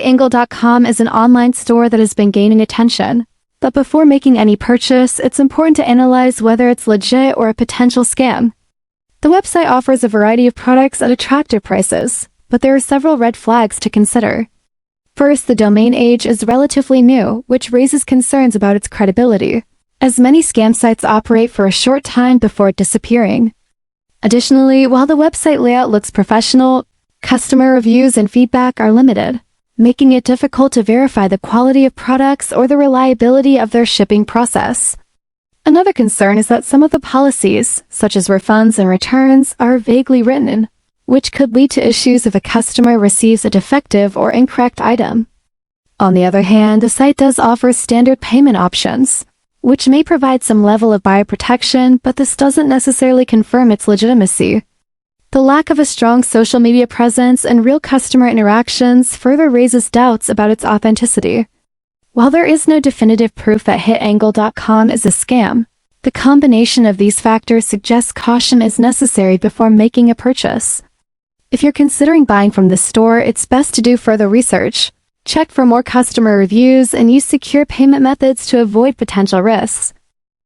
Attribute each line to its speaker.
Speaker 1: herein.com is an online store that has been gaining attention. But before making any purchase, it's important to analyze whether it's legit or a potential scam. The website offers a variety of products at attractive prices, but there are several red flags to consider. First, the domain age is relatively new, which raises concerns about its credibility, as many scam sites operate for a short time before disappearing. Additionally, while the website layout looks professional, customer reviews and feedback are limited, making it difficult to verify the quality of products or the reliability of their shipping process. Another concern is that some of the policies, such as refunds and returns, are vaguely written, which could lead to issues if a customer receives a defective or incorrect item. On the other hand, the site does offer standard payment options, which may provide some level of buyer protection, but this doesn't necessarily confirm its legitimacy. The lack of a strong social media presence and real customer interactions further raises doubts about its authenticity. While there is no definitive proof that herein.com is a scam, the combination of these factors suggests caution is necessary before making a purchase. If you're considering buying from this store, it's best to do further research, check for more customer reviews, and use secure payment methods to avoid potential risks.